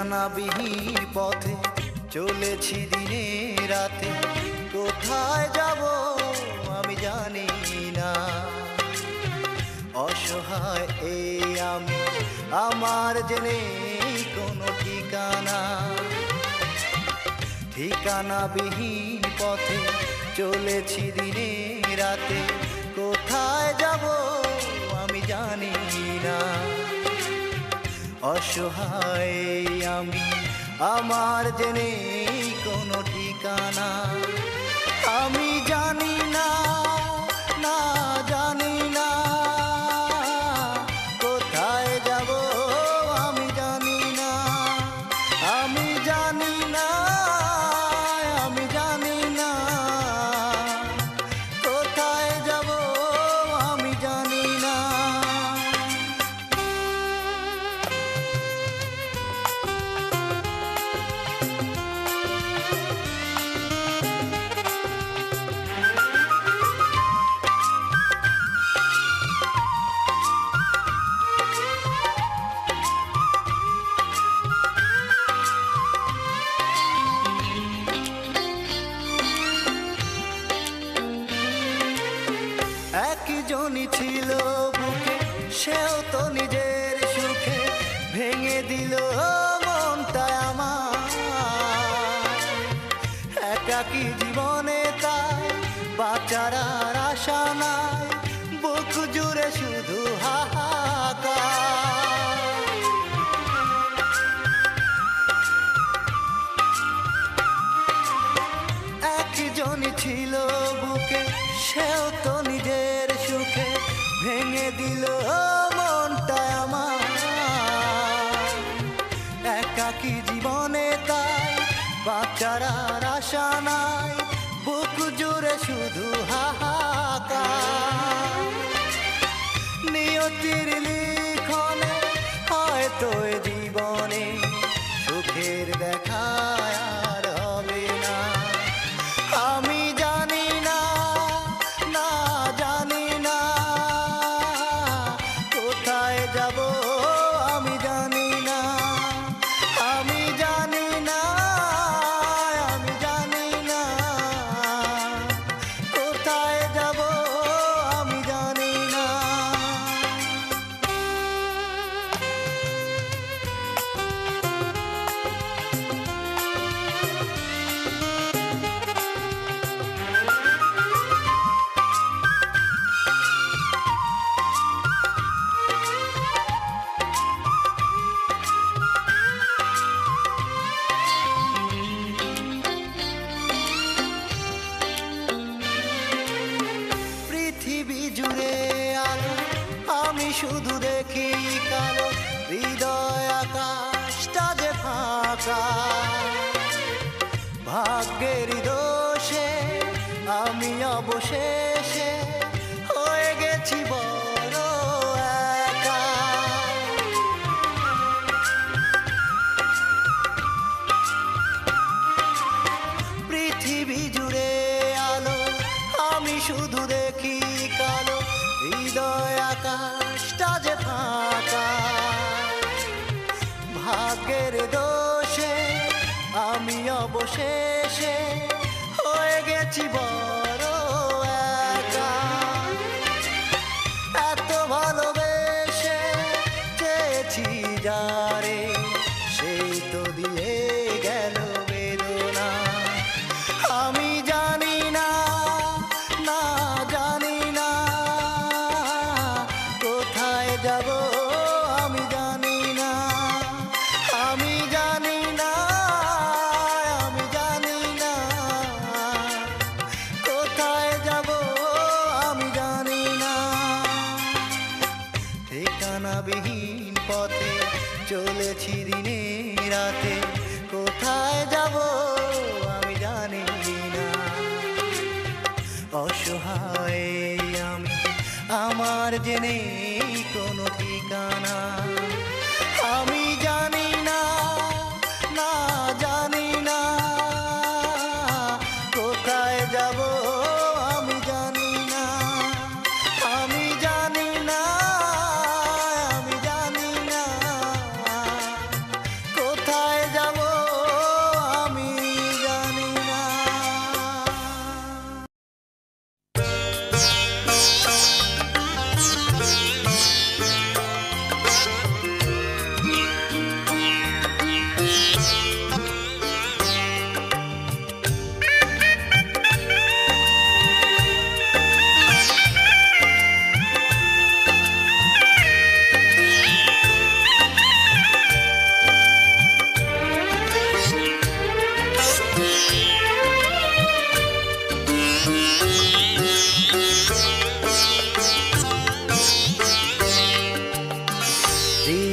ঠিকানাবিহীন পথে চলেছি দিনে রাতে, কোথায় যাব আমি জানি না। অসহায় এই আমি, আমার যে নেই কোনো ঠিকানা। ঠিকানাবিহীন পথে চলেছি দিনে রাতে, কোথায় যাব আমি জানি না। অসহায় আমি, আমার যে নেই কোনো ঠিকানা। আমি জানি না, না জানি না, কোথায় যাব আমি জানি না। আমি জানি না, আমি জানি না, কোথায় যাব আমি জানি না। একজনই ছিল বুকে, সেও তো নিজের সুখে ভেঙে দিল মনটা আমার। একাকী জীবনে তাই বাঁচার আর আশা নাই, বুক জুড়ে শুধু হাহাকার। একজনই ছিল বুকে, সেও তো নিজের সুখে ভেঙে দিল মনটা আমার। একাকী জীবনে তাই বাঁচার আর আশা নাই, বুক জুড়ে শুধু হাহাকার। নিয়তির লিখনে হয়তো এ জীবনে সুখের দেখা আর হবে না। আমি জানি না, না জানি না, কোথায় যাব আমি জানি না। আমি জানি না, আমি জানি না, কোথায় যাব আমি জানি না। পৃথিবী জুড়ে আলো, আমি শুধু দেখি কালো, হৃদয় আকাশটা যে ফাঁকা। ভাগ্যের দোষে আমি অবশেষে হয়ে গেছি বড় একা। পৃথিবী জুড়ে আলো, আমি শুধু দেখি কালো, হৃদয় আকাশটা যে ফাঁকা। ভাগ্যের দোষে আমি অবশেষে হয়ে গেছি বড় একা। এত ভালোবেসে চেয়েছি যারে, সেই তো দিয়ে গেল বেদনা। আমি জানি না, না জানি না, কোথায় যাব আমি জানি না। আমি জানি না, আমি জানি না, কোথায় যাব আমি জানি না। ঠিকানাবিহীন পথে চলেছি দিনে রাতে, কোথায় যাব আমি জানি না। অসহায় আমি, আমার যে নেই কোনো ঠিকানা। আমি জানি না, না জানি না, কোথায় যাব আমি জানি না। আমি জানি না, আমি জানি না, কোথায়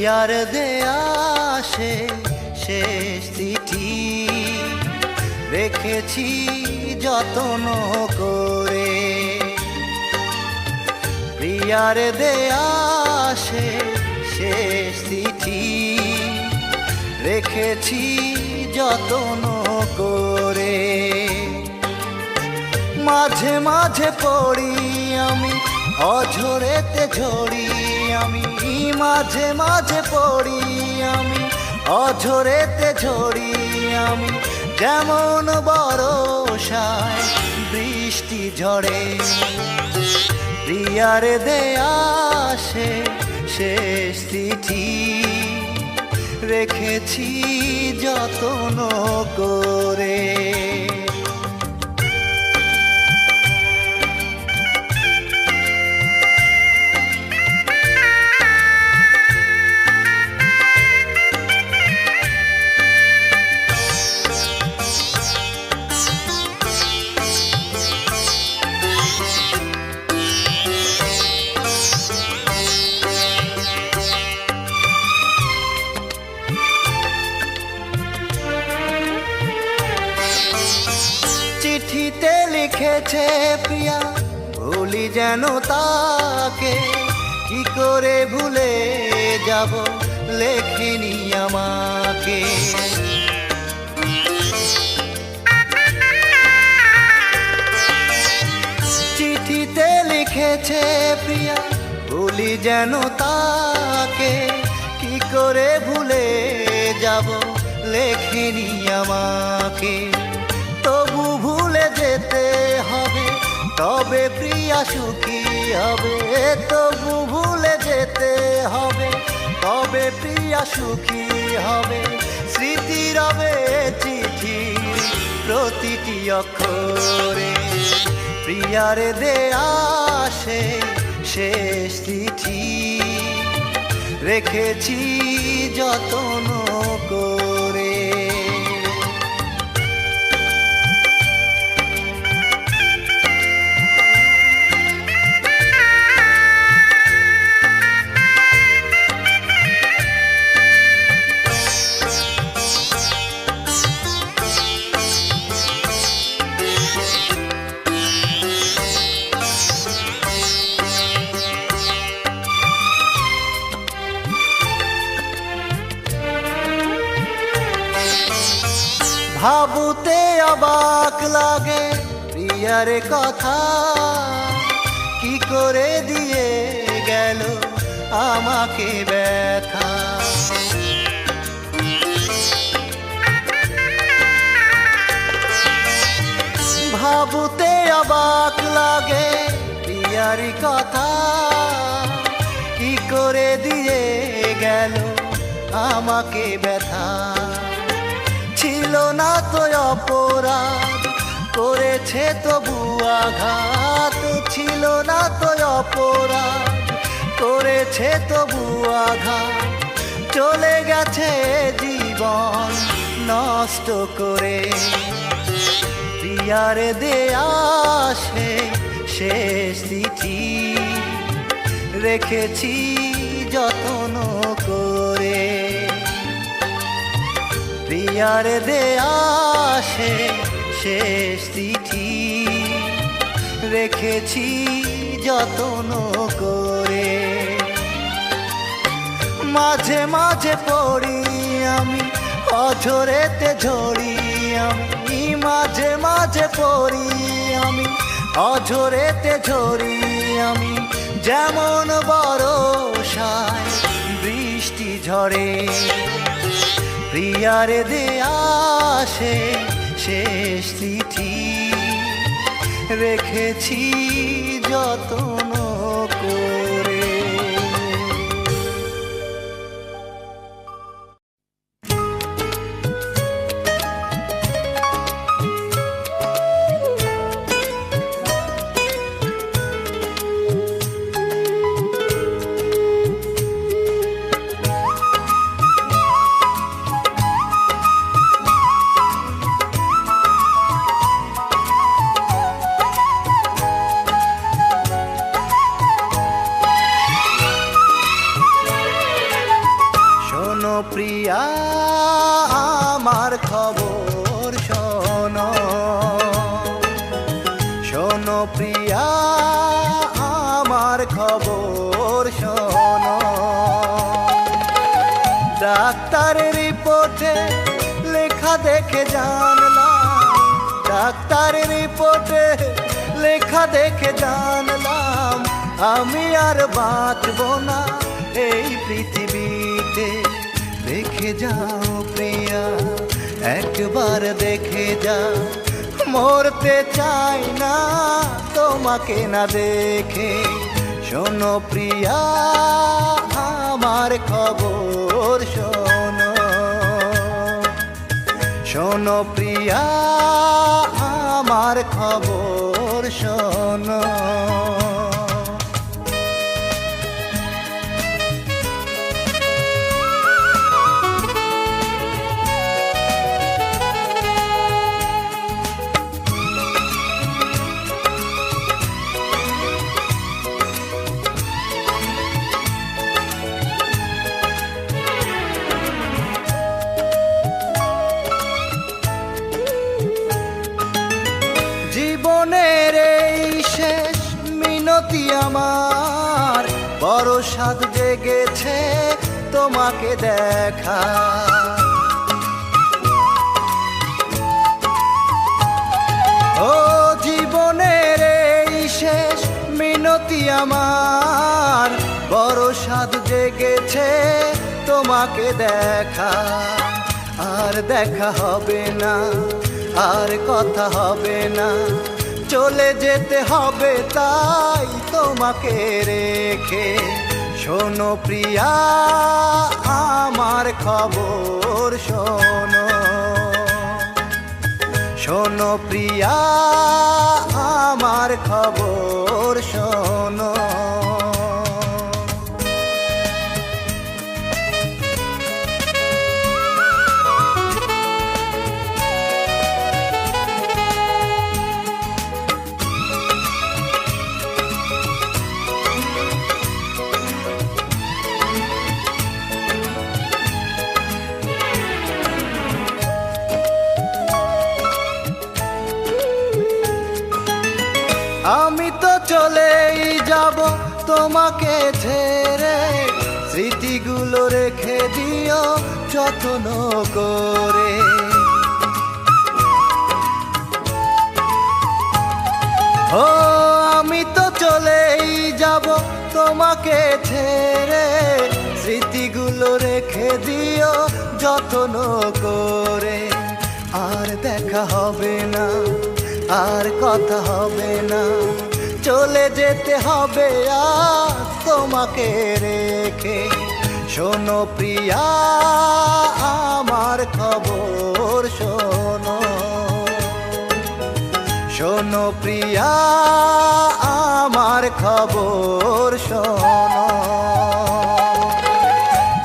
প্রিয়ার দেয়া শেষ চিঠি রেখেছি যত্ন করে। প্রিয়ার দেয়া শেষ চিঠি রেখেছি যত্ন করে। মাঝে মাঝে পড়ি আমি অঝরেতে ঝরি আমি, মাঝে মাঝে পড়ি আমি অঝরেতে ঝরি আমি, যেমন বর্ষায় বৃষ্টি ঝরে। প্রিয়ার দেয়া শেষ চিঠি রেখেছি যত্ন করে। চিঠিতে লিখেছে প্রিয়া ভুলি যেন তাকে, কি করে ভুলে যাব লেখেনি আমাকে। চিঠিতে লিখেছে প্রিয়া ভুলি যেন তাকে, কি করে ভুলে যাব লেখেনি আমাকে। তবু ভুলে যেতে হবে তবে প্রিয়া সুখী হবে, তবু ভুলে যেতে হবে তবে প্রিয়া সুখী হবে। স্মৃতি রবে চিঠির প্রতিটি অক্ষরে, প্রিয়ার দেয়া শেষ চিঠি রেখেছি যত্ন করে। ভাবতে অবাক লাগে প্রিয়ার কথা, কি করে দিয়ে গেল আমাকে ব্যথা। ভাবতে অবাক লাগে প্রিয়ার কথা, কি করে দিয়ে গেল আমাকে ব্যথা। ছিল না তো অপরাধ করেছে তবু আঘাত, ছিল না তো অপরাধ করেছে তবু আঘাত। চলে গেছে জীবন নষ্ট করে, প্রিয়ার দেয়া শেষ চিঠি রেখেছি যত্ন করে। প্রিয়ার দেয়া শেষ চিঠি রেখেছি যত্ন করে। মাঝে মাঝে পড়ি আমি অঝরেতে ঝরি আমি, মাঝে মাঝে পড়ি আমি অঝরেতে ঝরি আমি, যেমন বর্ষায় বৃষ্টি ঝরে। প্রিয়ার দেয়া শেষ চিঠি রেখেছি যত্ন করে। শোনো শোনো প্রিয়া আমার খবর শোনো। ডাক্তারের রিপোর্টে লেখা দেখে জানলাম, ডাক্তারের রিপোর্টে লেখা দেখে জানলাম আমি আর বাঁচব না এই পৃথিবীতে। দেখে যাও প্রিয়া একবার দেখে যাও, মরতে চাই না তোমাকে না দেখে। শোনো প্রিয়া আমার খবর শোনো শোনো প্রিয়া আমার খবর শোনো। জীবনের এই শেষ মিনতি আমার, বড় সাধ জেগেছে তোমাকে দেখা। ও জীবনের এই শেষ মিনতি আমার, বড় সাধ জেগেছে তোমাকে দেখা। আর দেখা হবে না, আর কথা হবে না, চলে যেতে হবে তাই তোমাকে রেখে। শোনো প্রিয়া আমার খবর শোনো শোনো প্রিয়া আমার খবর শোনো। আমি তো চলেই যাব তোমাকে ছেড়ে, স্মৃতিগুলো রেখে দিও যত্ন করে। ও আমি তো চলেই যাব তোমাকে ছেড়ে, স্মৃতিগুলো রেখে দিও যত্ন করে। আর দেখা হবে না, আর কথা হবে না, চলে যেতে হবে আর তোমাকে রেখে। শোনো প্রিয়া আমার খবর শোনো শোনো প্রিয়া আমার খবর শোনো।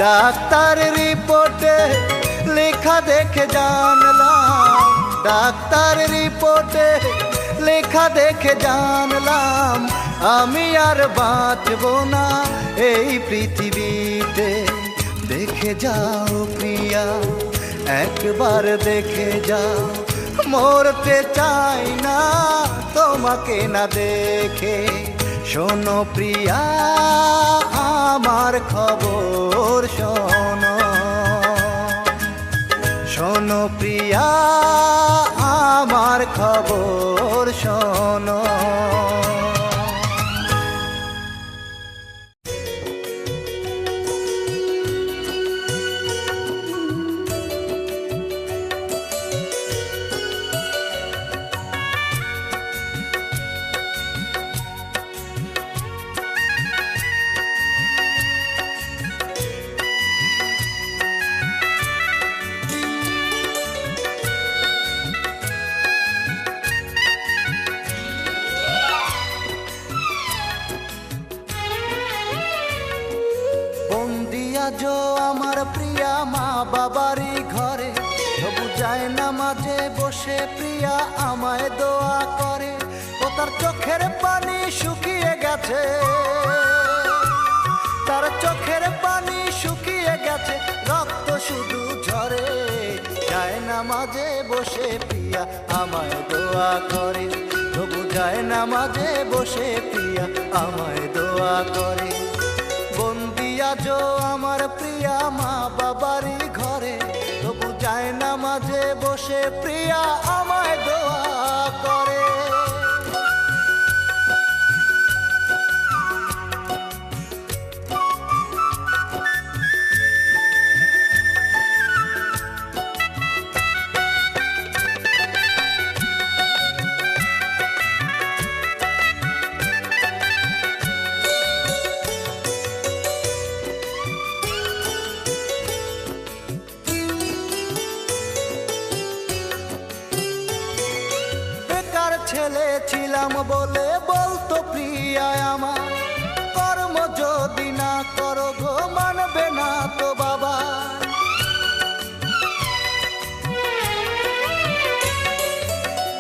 ডাক্তার রিপোর্টে লেখা দেখে জানলাম, ডাক্তার রিপোর্টে লেখা দেখে জানলাম আমি আর বাঁচব না এই পৃথিবীতে। দেখে যাও প্রিয়া একবার দেখে যাও, মরতে চাই না তোমাকে না দেখে। শোনো প্রিয়া আমার খবর শোনো শোনো প্রিয়া আমার খবর শোনো। আজও আমার প্রিয়া মা বাবারই ঘরে, তবু যায় না মাঝে বসে প্রিয়া আমায় দোয়া করে। ও তার চোখের পানি শুকিয়ে গেছে, তার চোখের পানি শুকিয়ে গেছে, রক্ত শুধু ঝরে। যায় না মাঝে বসে প্রিয়া আমায় দোয়া করে, তবু যায় না মাঝে বসে প্রিয়া আমায় দোয়া করে। বন্দি আজো আমার প্রিয়া মা বাবারই ঘরে, তবু যায় না মাঝে বসে প্রিয়া আমায় দোয়া করে। ছেলে ছিলাম বলে বলতো প্রিয়া আমার, কর্ম যদি না করো গো মানবে না তো বাবা।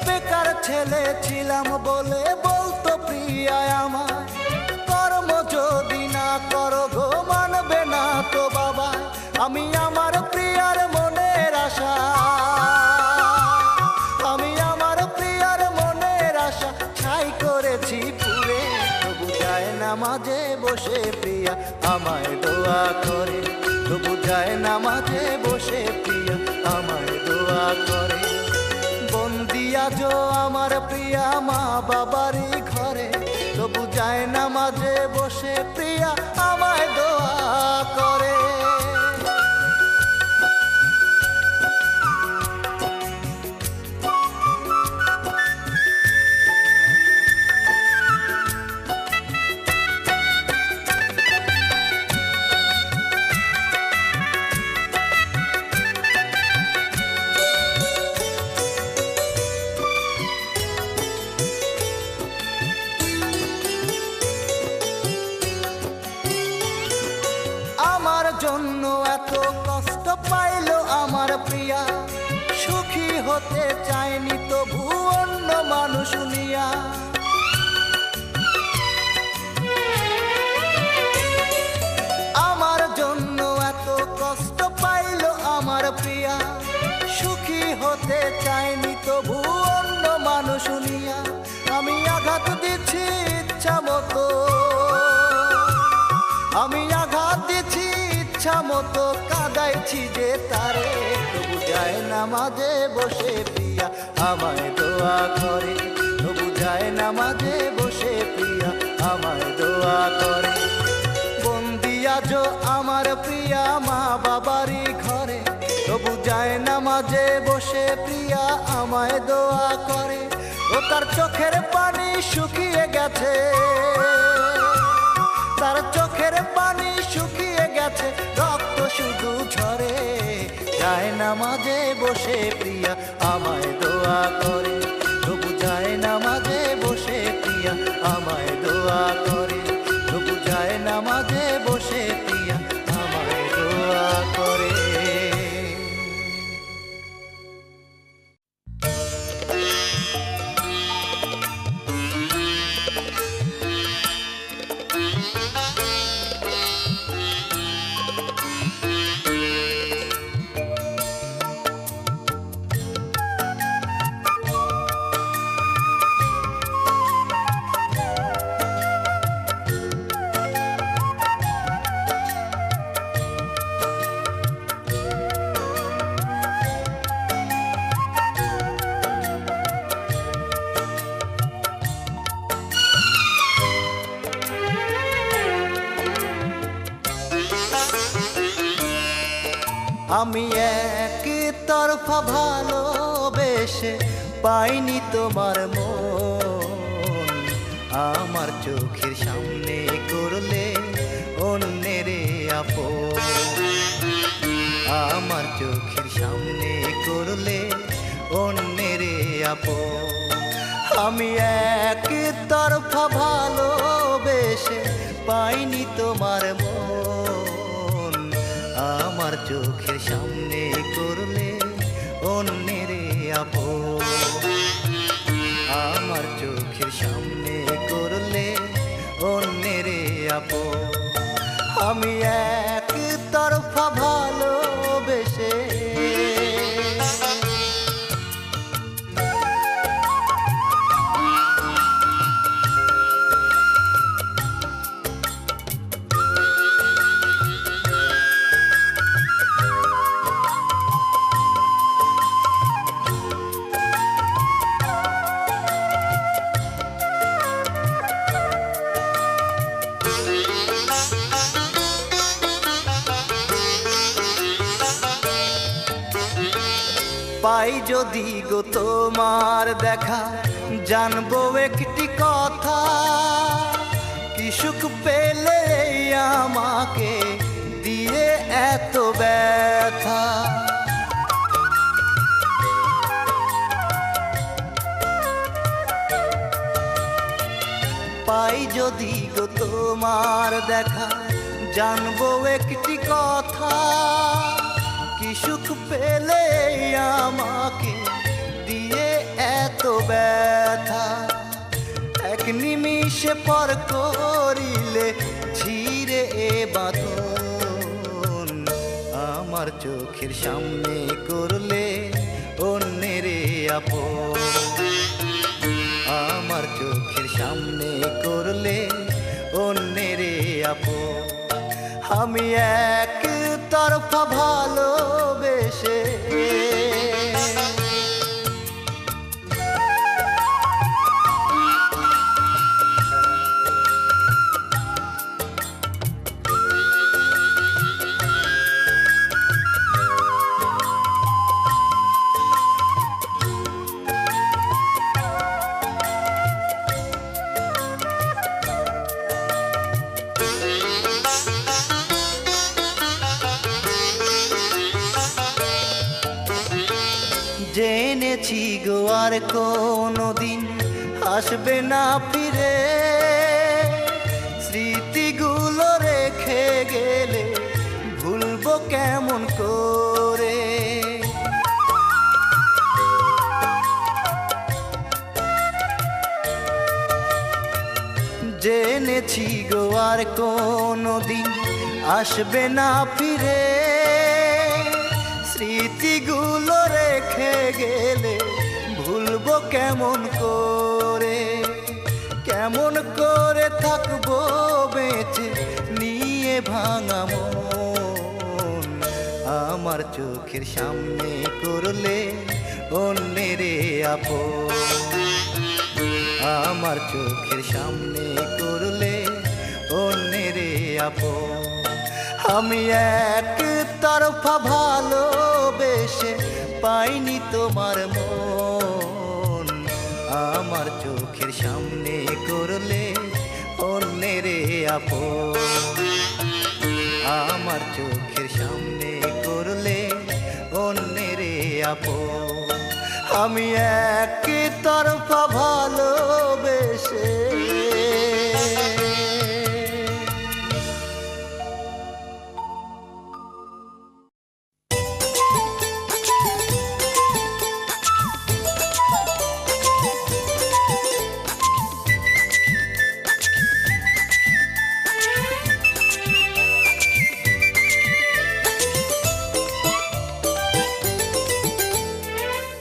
বেকার ছেলে ছিলাম বলে বলতো প্রিয়া আমার, কর্ম যদি না করো গো মানবে না তো বাবা। আমি আমার প্রিয়ার মনের আশা, পুরে তবু যায় না মাঝে বসে প্রিয়া আমায় দোয়া করে, তবু যায় না মাঝে বসে প্রিয়া আমায় দোয়া করে। বন্দি আজো আমার প্রিয়া মা বাবারই ঘরে, তবু যায় না মাঝে বসে প্রিয়া আমায় দোয়া করে। আমার জন্য এত কষ্ট পাইলো আমার প্রিয়া, সুখী হতে চায়নি তবু অন্য মানুষ নিয়া। আমার জন্য এত কষ্ট পাইলো আমার প্রিয়া, সুখী হতে চায়নি তবু অন্য মানুষ নিয়া। আমি আঘাত দিচ্ছি ইচ্ছা মতো, আমি আঘাত দিচ্ছি ইচ্ছা মতো, কাঁদাইছি যে তারে, তবু যায় না মাঝে বসে প্রিয়া আমায় দোয়া করে, তবু যায় না মাঝে বসে প্রিয়া আমায় দোয়া করে। বন্দি আজো আমার প্রিয়া মা বাবারই ঘরে, তবু যায় না মাঝে বসে প্রিয়া আমায় দোয়া করে। ও তার চোখের পানি শুকিয়ে গেছে, তার চোখের পানি শুকিয়ে গেছে, রক্ত শুধু ঝরে, যায় না মাঝে বসে প্রিয়া আমায় দোয়া করে, তবু যায় না মাঝে বসে প্রিয়া আমায় দোয়া করে, তবু যায় না মাঝে বসে প্রিয়া আমায় দোয়া করে। আমি এক তরফা ভালোবেসে পাইনি তোমার মন, আমার চোখের সামনে করলে অন্যের আপন, আমার চোখের সামনে করলে অন্যের আপন। আমি এক তরফা ভালোবেসে পাইনি তোমার মন, আমার চোখের সামনে করলে অন্যের আপন, আমার চোখের সামনে করলে অন্যের আপন। আমি এক তরফা ভালোবেসে পাই যদি গো তোমার দেখা, জানবো একটি কথা, কি সুখ পেলে আমাকে দিয়ে এত ব্যথা। পাই যদি গো তোমার দেখা, জানবো একটি কথা, কি সুখ পেলে আমাকে দিয়ে এত ব্যথা। এক নিমিষে পর করিলে ছিঁড়ে এ বাঁধন, আমার চোখের সামনে করলে অন্যের আপন, আমার চোখের সামনে করলে অন্যের আপন। আমি এক তরফা ভালোবেসে জেনেছি গো আর কোনোদিন আসবে না ফিরে, স্মৃতিগুলো রেখে গেলে ভুলবো কেমন করে। জেনেছি গো আর কোনোদিন আসবে না ফিরে, স্মৃতিগুলো রেখে গেলে ভুলবো কেমন করে। কেমন করে থাকবো বেঁচে নিয়ে ভাঙা মন, আমার চোখের সামনে করলে অন্যের আপন, আমার চোখের সামনে করলে অন্যের আপন। আমি এক তরফা ভালোবেসে পাইনি তোমার মন, আমার চোখের সামনে করলে অন্যের আপন, আমার চোখের সামনে করলে অন্যের আপন। আমি এক তরফা ভালোবেসে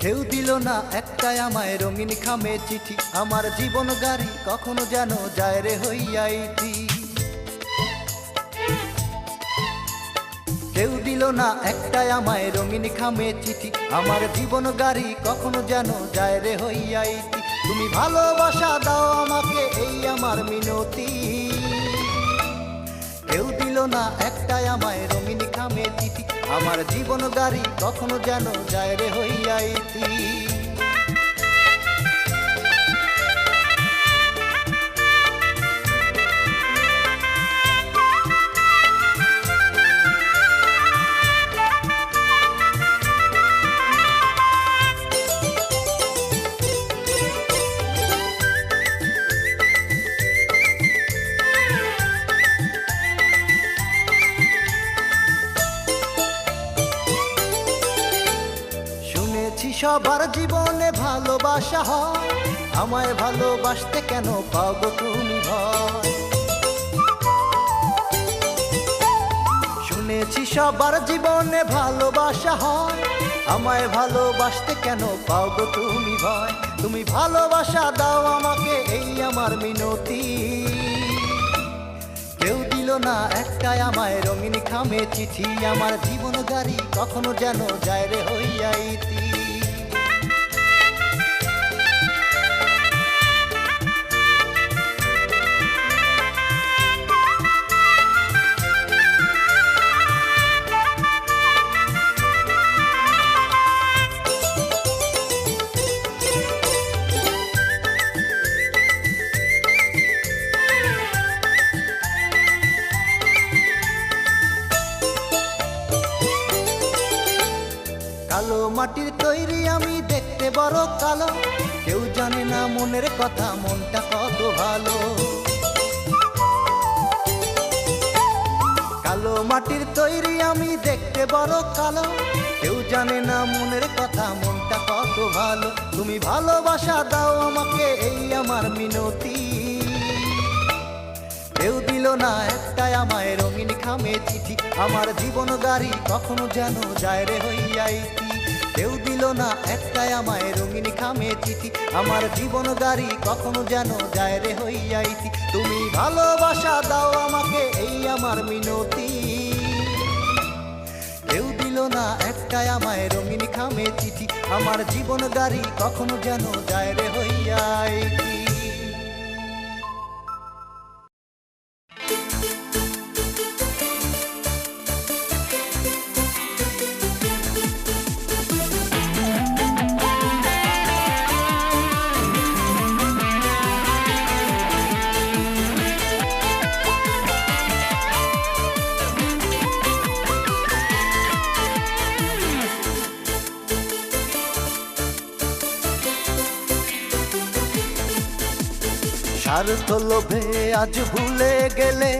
কেউ দিল না একটাই আমায় রঙিন খামে চিঠি, আমার জীবন গাড়ি কখনো যেন যায় রে হইয়াইতি। কেউ দিল না একটাই আমায় রঙিন খামে চিঠি, আমার জীবন গাড়ি কখনো যেন যায় রে হইয়াইতি। তুমি ভালোবাসা দাও আমাকে এই আমার মিনতি, কেউ দিল না একটাই আমায় রঙিন খামে চিঠি, আমার জীবন গাড়ি কখনো যেন যায় রে হইয়াইতি। সবার জীবনে ভালোবাসা হয়, আমায় ভালোবাসতে কেন পাও গো তুমি ভয়। শুনেছি সবার জীবনে ভালোবাসা হয়, আমায় ভালোবাসতে কেন পাও গো তুমি ভয়। তুমি ভালোবাসা দাও আমাকে এই আমার মিনতি, কেউ দিল না একটাই আমায় রঙিন খামে চিঠি, আমার জীবন গাড়ি কখনো যেন যায় রে হইয়াইতি। মাটির তৈরি আমি দেখতে বড় কালো, কেউ জানে না মনের কথা, মনটা কত ভালো। কালো মাটির তৈরি আমি দেখতে বড় কালো, কেউ জানে না মনের কথা, মনটা কত ভালো। তুমি ভালোবাসা দাও আমাকে, এই আমার মিনতি। কেউ দিল না একটাই আমায় রঙিন খামে চিঠি, আমার জীবন গাড়ি কখনো যেন যায় রে হইয়াইতি। কেউ দিল না একটাই আমায় রঙিন খামে চিঠি, আমার জীবন গাড়ি কখনো যেন যায় রে হইয়াইতি। তুমি ভালোবাসা দাও আমাকে, এই আমার মিনতি। কেউ দিল না একটাই আমায় রঙিন খামে চিঠি, আমার জীবন গাড়ি কখনো যেন যায় রে হইয়াইতি। স্বার্থ লোভে আজ ভুলে গেলে,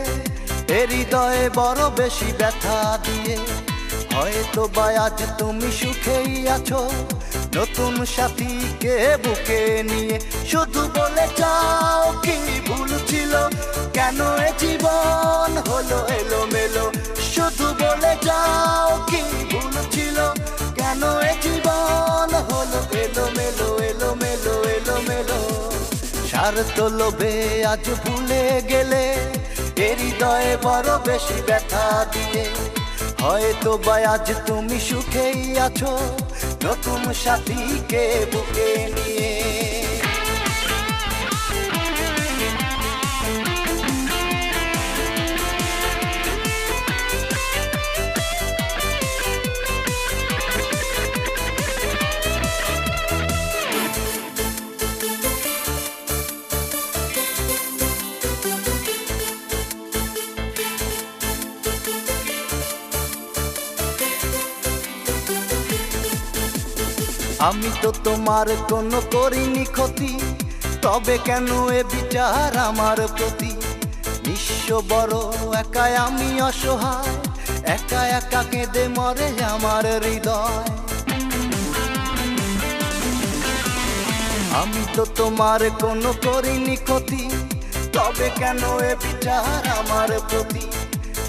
এ হৃদয়ে বড় বেশি ব্যথা দিয়ে। হয়তো বা আজ তুমি সুখেই আছো, নতুন সাথীকে বুকে নিয়ে। শুধু বলে যাও কি ভুল ছিল, কেন এ জীবন হলো এলোমেলো। শুধু বলে যাও কি ভুল ছিল, কেন এ জীবন হলো এলোমেলো, এলোমেলো, এলোমেলো। স্বার্থ লোভে আজ ভুলে গেলে, এ হৃদয়ে বড় বেশি ব্যথা দিয়ে। হয়তো বা আজ তুমি সুখেই আছো, নতুন সাথীকে বুকে নিয়ে। আমি তো তোমার কোনো করিনি ক্ষতি, তবে কেন এ বিচার আমার প্রতি। নিঃস্ব বড় একাই আমি অসহায়, একা একা কেঁদে মরে আমার হৃদয়। আমি তো তোমার কোনো করিনি ক্ষতি, তবে কেন এ বিচার আমার প্রতি।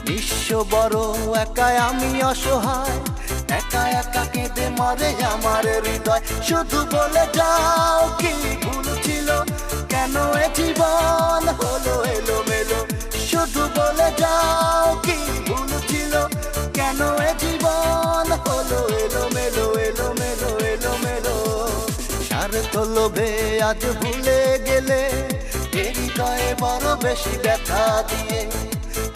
নিঃস্ব বড় একাই আমি অসহায়, একা একা কেঁদে মরে আমার হৃদয়। শুধু বলে যাও কি ভুল ছিল, কেন এ জীবন হলো এলোমেলো। শুধু বলে যাও কি ভুল ছিল, কেন এ জীবন হলো এলোমেলো, এলোমেলো, এলোমেলো। স্বার্থ লোভে আজ ভুলে গেলে, এ হৃদয়ে বড় বেশি ব্যথা দিয়ে।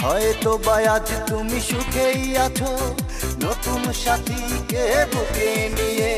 হয়তো বা আজ তুমি সুখেই আছো, নতুন সাথীকে বুকে নিয়ে।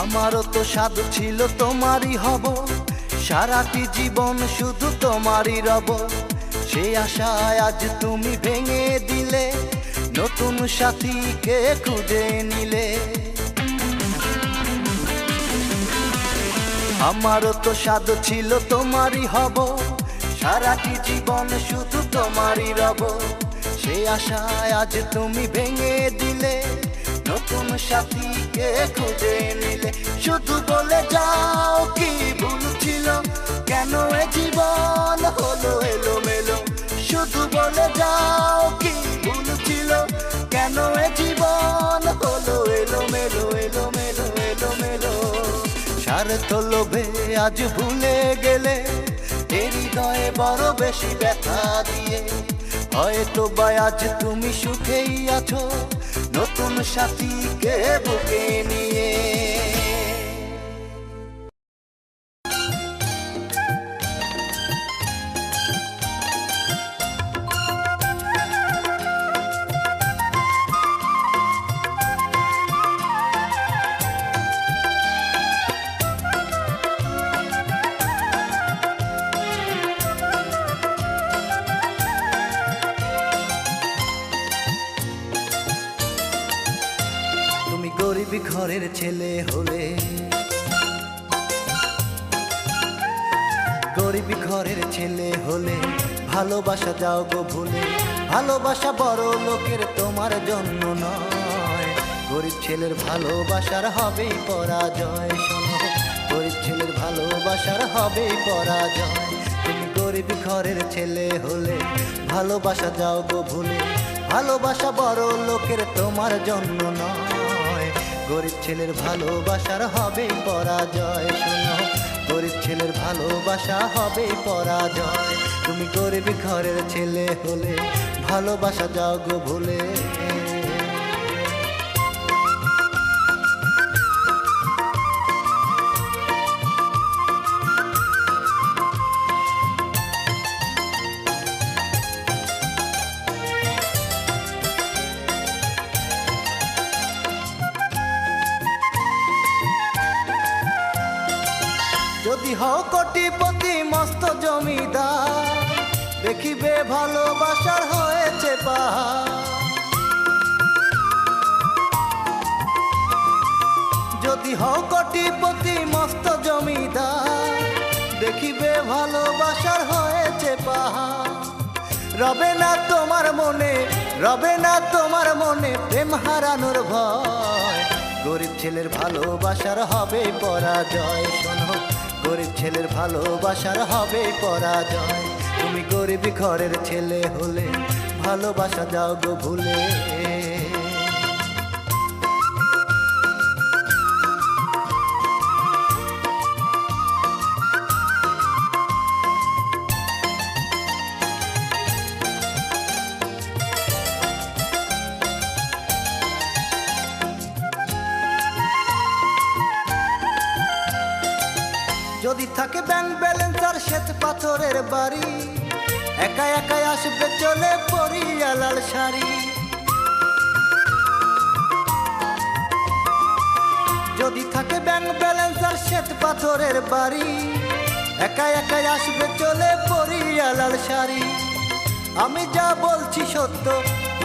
আমারও তো স্বাদ ছিল তোমারই হব, সারাটি জীবন শুধু তোমারই রব। সেই আশায় আজ তুমি ভেঙে দিলে, নতুন সাথীকে খুঁজে নিলে। আমারও তো স্বাদ ছিল তোমারই হব, সারাটি জীবন শুধু তোমারই রব। সেই আশায় আজ তুমি ভেঙে দিলে, নতুন সাথীকে খুঁজে নিলে। শুধু বলে যাও কি ভুল ছিল, কেন এ জীবন হলো এলোমেলো। শুধু বলে যাও কি ভুল ছিল, কেন এ জীবন হলো এলোমেলো, এলোমেলো, এলোমেলো। স্বার্থ লোভে আজ ভুলে গেলে, এ হৃদয়ে বড় বেশি ব্যথা দিয়ে। হয়তো বা আজ তুমি সুখেই আছো, নতুন সাথীকে বুকে নিয়ে। ঘরের ছেলে হলে, গরিব ঘরের ছেলে হলে ভালোবাসা যাও গো ভুলে। ভালোবাসা বড় লোকের তোমার জন্য নয়, গরিব ছেলের ভালোবাসার হবেই পরাজয়। শোনো, গরিব ছেলের ভালোবাসার হবেই পরাজয়। তুমি গরিব ঘরের ছেলে হলে ভালোবাসা যাও গো ভুলে। ভালোবাসা বড় লোকের তোমার জন্য নয়, গরিব ছেলের ভালোবাসার হবেই পরাজয়। শোনো, গরিব ছেলের ভালোবাসা হবেই পরাজয়। তুমি গরিব ঘরের ছেলে হলে ভালোবাসা যাও গো ভুলে। যদি হও কোটিপতি মস্ত জমিদার, দেখিবে ভালোবাসার হয়েছে পাহাড়। যদি হও কোটিপতি মস্ত জমিদার, দেখিবে ভালোবাসার হয়েছে পাহাড়। রবে না তোমার মনে, রবে না তোমার মনে প্রেম হারানোর ভয়, গরিব ছেলের ভালোবাসার হবে পরাজয়। শোনো, গরিব ছেলের ভালোবাসার হবে পরাজয়। তুমি গরিব ঘরের ছেলে হলে ভালোবাসা যাও গো ভুলে। যদি থাকে ব্যাংক ব্যালেন্স আর শ্বেত পাথরের বাড়ি, একা একাই আসবে চলে পরিয়া লাল শাড়ি। যদি থাকে ব্যাংক ব্যালেন্স আর শ্বেত পাথরের বাড়ি, একা একাই আসবে চলে পরিয়া লাল শাড়ি। আমি যা বলছি সত্য,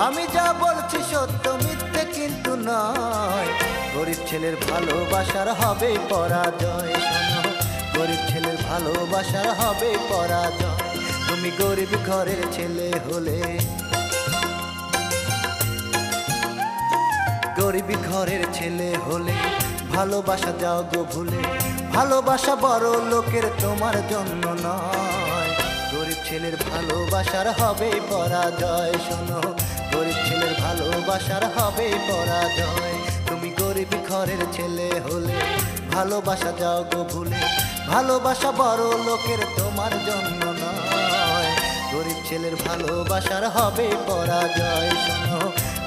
আমি যা বলছি সত্য, মিথ্যে কিন্তু নয়, গরিব ছেলের ভালোবাসার হবে পরাজয়। শোনো, গরিব ছেলের ভালোবাসার হবে পরাজয়। তুমি গরিব ঘরের ছেলে হলে, গরিব ঘরের ছেলে হলে ভালোবাসা যাও গো ভুলে। ভালোবাসা বড় লোকের তোমার জন্য নয়, গরিব ছেলের ভালোবাসার হবে পরাজয়। শোনো, গরিব ছেলের ভালোবাসার হবে পরাজয়। তুমি গরিব ঘরের ছেলে হলে ভালোবাসা যাও গো ভুলে। ভালোবাসা বড় লোকের তোমার জন্য নয়, গরিব ছেলের ভালোবাসার হবে পরাজয়। শোনো,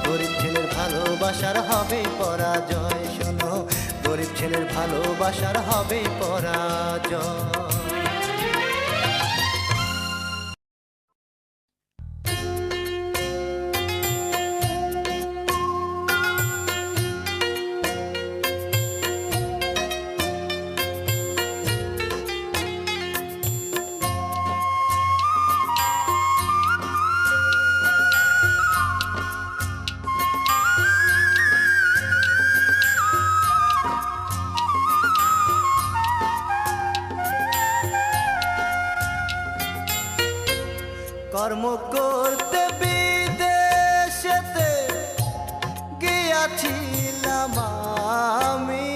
গরিব ছেলের ভালোবাসার হবে পরাজয়। শোনো, গরিব ছেলের ভালোবাসার হবে পরাজয়। কর্ম করতে বিদেশেতে গিয়াছিলাম আমি,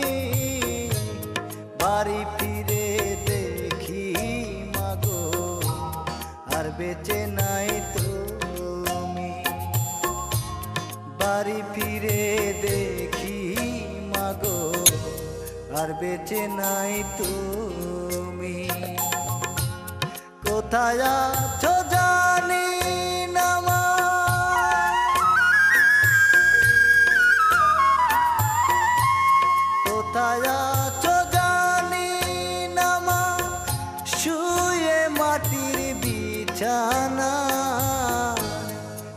বাড়ি ফিরে দেখি মাগো আর বেঁচে নাই তুমি। বাড়ি ফিরে দেখি মাগো আর বেঁচে নাই তুমি। কোথায় আছো জানি না মা, কোথায় আছো জানি না মা, শুয়ে মাটির বিছানা।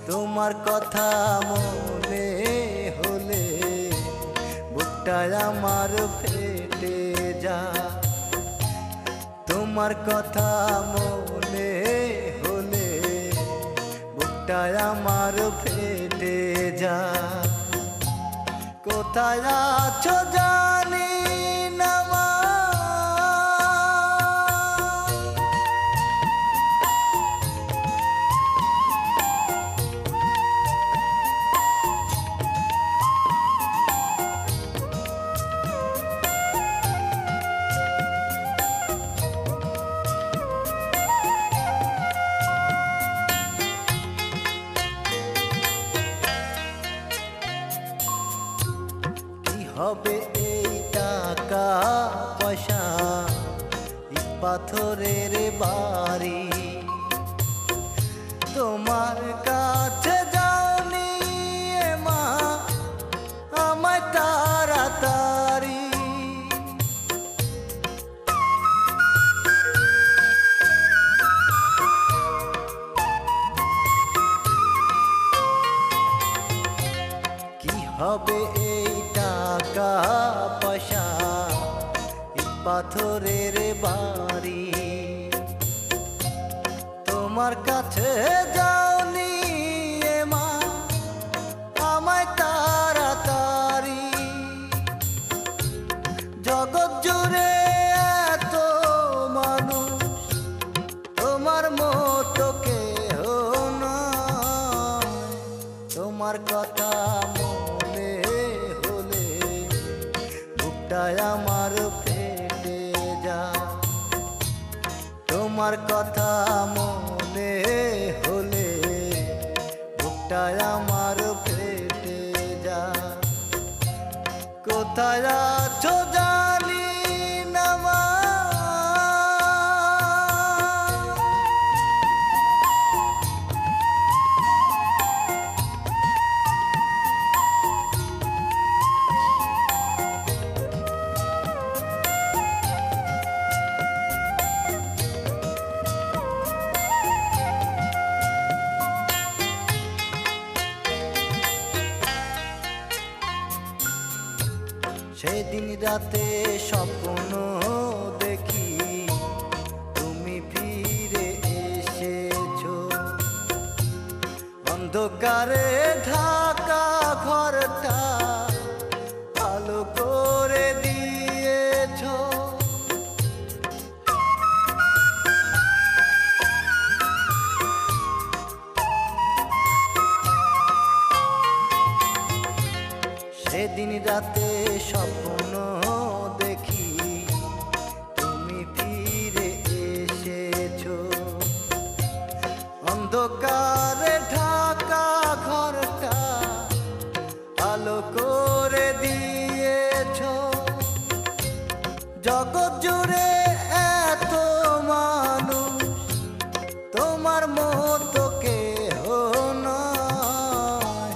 তোমার কথা মনে হলে বুকটা আমার ফেটে যায়। তোমার কথা মনে হলে বুকটা আমার ফেটে যায়। কোথায় আছো জানি না মা, হবে এই টাকা পয়সা ইট পাথরের বাড়ি, তোমার কাছে যাওনি এ মা আমায় তাড়াতাড়ি। কি হবে এই টাকা পয়সা ইট পাথরের বাড়ি, তোমার কাছে যাওনি এ মা আমায় তাড়াতাড়ি। জগৎ জুড়ে এত মানুষ তোমার মতো কেহ নয়, তোমার কথা মনে হলে বুকটায় আমার ফেটে যায়, তোমার কথা মনে হলে বুকটায় আমার ফেটে যায়। কোথায় আছো জানি না মা, সেদিন রাতে স্বপ্ন দেখি তুমি ফিরে এসেছো, অন্ধকারে ঢাকা ঘরটা আলো করে দিয়েছো। সেদিন রাতে স্বপ্ন দেখি তুমি ফিরে এসেছো, অন্ধকারে ঢাকা ঘরটা আলো করে দিয়েছো। জগৎ জুড়ে এত মানুষ তোমার মতো কেহ নয়,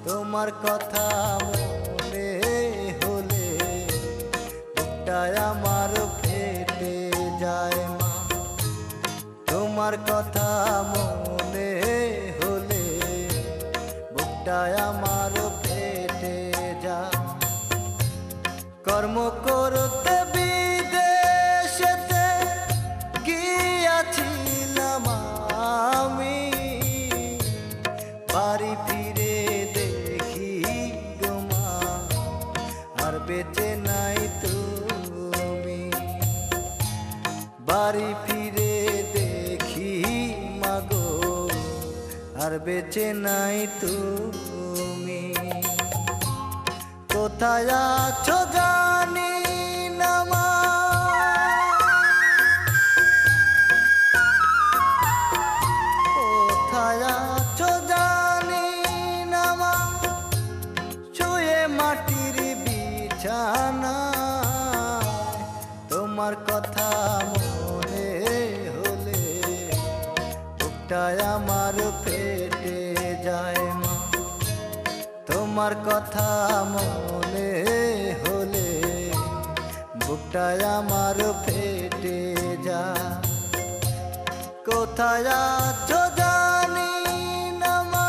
তোমার কথা মনে হলে বুকটায় আমার ফেটে যায় মা, তোমার কথা মনে হলে বুকটায় আমার ফেটে যায়। কর্ম করতে বিদেশেতে গিয়াছিলাম আমি, বাড়ি ফিরে দেখি গো মা আর বেঁচে নাই তুমি, বাড়ি ফিরে দেখি মাগো আর বেঁচে নাই তুমি। কোথায় আছো জানি না মা, কোথায় আছো জানি না মা, শুয়ে মাটির বিছানা তোমার কথা মনে হলে বুকটায় আমার ফেটে যায় মা, তোমার কথা মনে হলে বুকটায় আমার ফেটে যায়। কোথায় আছো জানি না মা।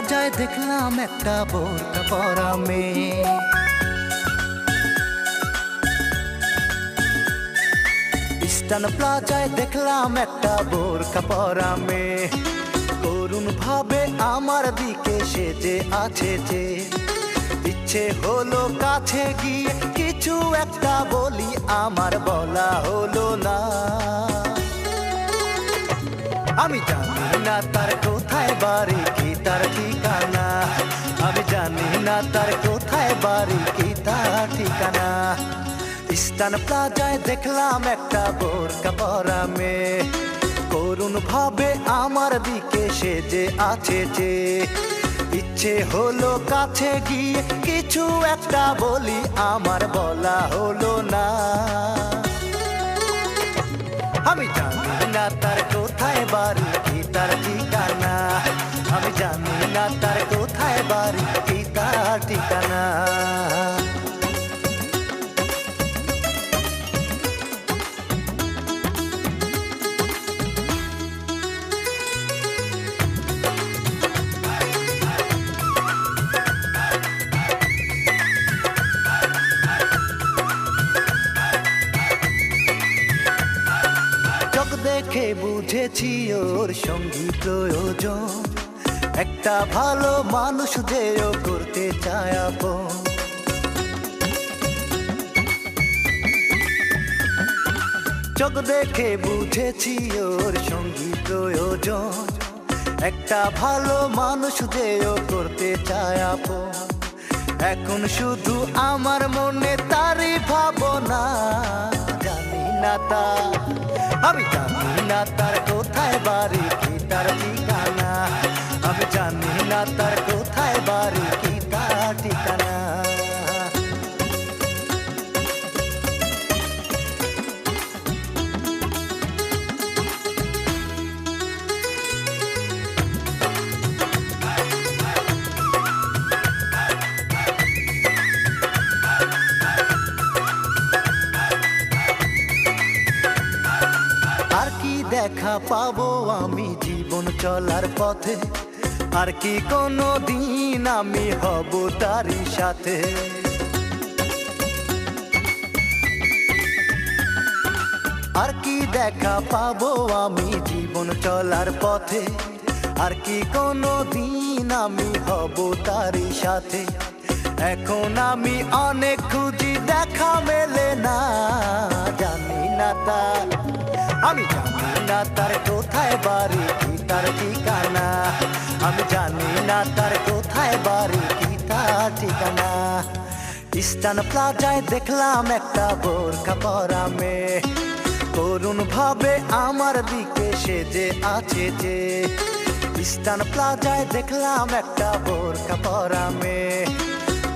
প্লাজায় দেখলাম একটা বোরকা পরা মেয়ে। ইস্টার্ন প্লাজায় দেখলাম একটা বোরকা পরা মেয়ে, করুণ ভাবে আমার দিকে সেজে আছে যে। ইচ্ছে হলো কাছে গিয়ে কিছু একটা বলি, আমার বলা হলো না। আমি জানি না তার কোথায় বাড়ি, কি তার ঠিকানা। আমি জানি না তার কোথায় বাড়ি, কি তার ঠিকানা। ইস্টার্ন প্লাজায় দেখলাম একটা বোরকা পরা মেয়ে, করুণ ভাবে আমার দিকে সেজে আছে যে। ইচ্ছে হলো কাছে গিয়ে কিছু একটা বলি, আমার বলা হলো না। আমি জানি না তার কোথায় বাড়ি, কি তার ঠিকানা। আমি জানি না তার কোথায় বাড়ি, কি তার ঠিকানা। চোখ দেখে বুঝেছি ওর সঙ্গী প্রয়োজন, একটা ভালো মানুষ যে ও করতে চায় আপন। চোখ দেখে বুঝেছি ওর সঙ্গী প্রয়োজন, একটা ভালো মানুষ যে ও করতে চায় আপন। এখন শুধু আমার মনে তারই ভাবনা, জানি না তার, আমি জানি না তার কোথায় বাড়ি, কি তার ঠিকানা। আমি জানি না তার কোথায় বাড়ি, কি তার ঠিকানা। আর কি দেখা পাবো আমি জীবন চলার পথে, আর কি কোনো দিন আমি হব তারই সাথে। আর কি দেখা পাবো আমি জীবন চলার পথে, আর কি কোনো দিন আমি হব তারই সাথে। এখন আমি অনেক খুঁজি, দেখা মেলে না, জানি না তার, আমি জানি না তার কোথায় বাড়ি, কি তার ঠিকানা। আমি জানি না তার কোথায় বাড়ি, কি তার ঠিকানা। ইস্টার্ন প্লাজায় দেখলাম একটা বোরকা পরা মেয়ে, করুণ ভাবে আমার দিকে সেজে আছে যে। ইস্টার্ন প্লাজায় দেখলাম একটা বোরকা পরা মেয়ে,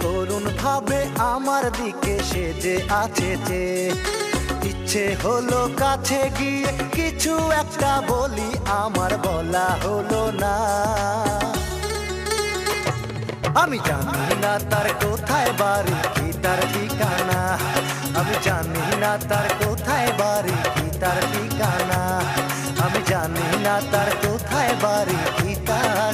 করুণ ভাবে আমার দিকে সেজে আছে যে। ইচ্ছে হলো কাছে গিয়ে কিছু একটা বলি, আমার বলা হলো না। আমি জানি না তার কোথায় বাড়ি, কি তার ঠিকানা। আমি জানি না তার কোথায় বাড়ি, কি তার ঠিকানা। আমি জানি না তার কোথায় বাড়ি, কি তার